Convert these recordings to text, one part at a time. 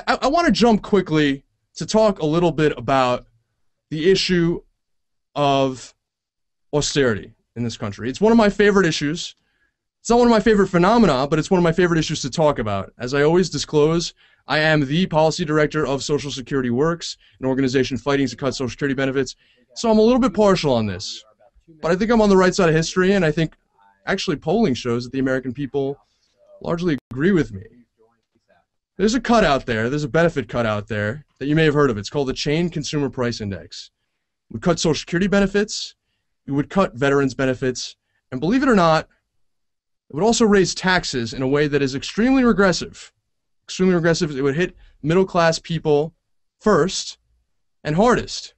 I want to jump quickly to talk a little bit about the issue of austerity in this country. It's one of my favorite issues. It's not one of my favorite phenomena, but it's one of my favorite issues to talk about. As I always disclose, I am the policy director of Social Security Works, an organization fighting to cut Social Security benefits. So I'm a little bit partial on this, but I think I'm on the right side of history, and I think actually polling shows that the American people largely agree with me. There's a cut out there, there's a benefit cut out there that you may have heard of. It's called the Chain Consumer Price Index. It would cut Social Security benefits, it would cut veterans benefits, and believe it or not, it would also raise taxes in a way that is extremely regressive. Extremely regressive. It would hit middle-class people first and hardest.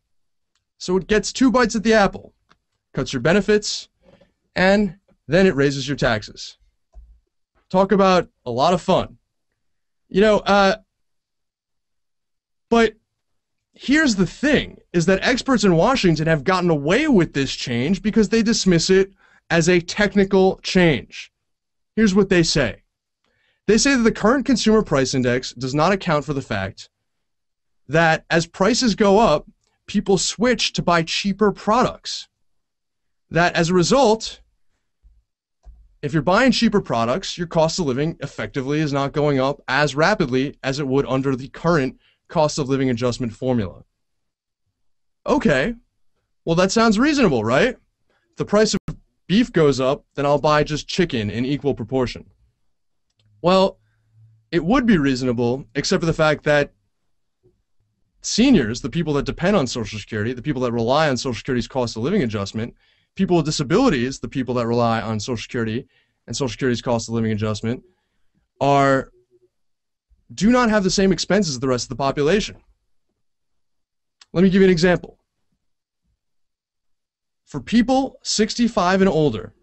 So it gets two bites at the apple. Cuts your benefits, and then it raises your taxes. Talk about a lot of fun. You know, but here's the thing, is that experts in Washington have gotten away with this change because they dismiss it as a technical change. Here's what they say. They say that the current consumer price index does not account for the fact that as prices go up, people switch to buy cheaper products. That as a result, if you're buying cheaper products, your cost of living effectively is not going up as rapidly as it would under the current cost of living adjustment formula. Okay, well that sounds reasonable, right? If the price of beef goes up, then I'll buy just chicken in equal proportion. Well, it would be reasonable, except for the fact that seniors, the people that depend on Social Security, the people that rely on Social Security's cost of living adjustment, people with disabilities, the people that rely on Social Security and Social Security's cost of living adjustment, do not have the same expenses as the rest of the population. Let me give you an example. For people 65 and older,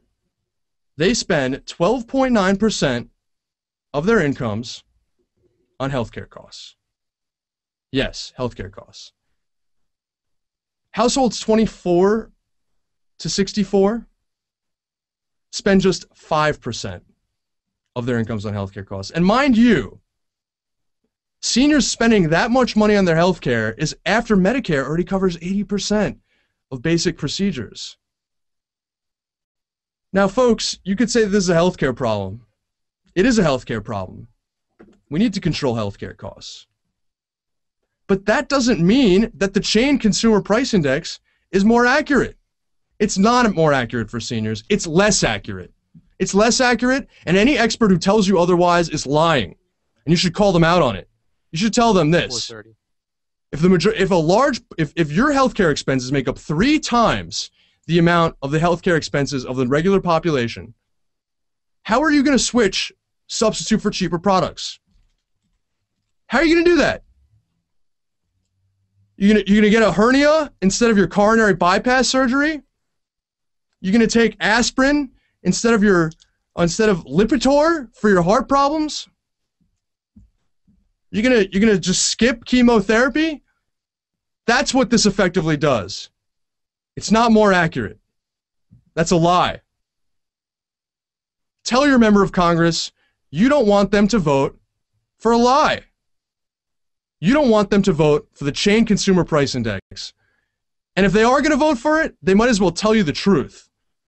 they spend 12.9% of their incomes on healthcare costs. Yes, healthcare costs. Households 24 to 64 spend just 5% of their incomes on healthcare costs. And mind you, seniors spending that much money on their healthcare is after Medicare already covers 80% of basic procedures. Now, folks, you could say that this is a healthcare problem. It is a healthcare problem. We need to control healthcare costs. But that doesn't mean that the Chain Consumer Price Index is more accurate. It's not more accurate for seniors. It's less accurate. It's less accurate, and any expert who tells you otherwise is lying. And you should call them out on it. You should tell them this. If your healthcare expenses make up 3 times the amount of the healthcare expenses of the regular population, how are you going to substitute for cheaper products? How are you going to do that? You're going to get a hernia instead of your coronary bypass surgery? You're going to take aspirin instead of Lipitor for your heart problems? You're gonna just skip chemotherapy? That's what this effectively does. It's not more accurate. That's a lie. Tell your member of Congress you don't want them to vote for a lie. You don't want them to vote for the Chain Consumer Price Index. And if they are going to vote for it, they might as well tell you the truth.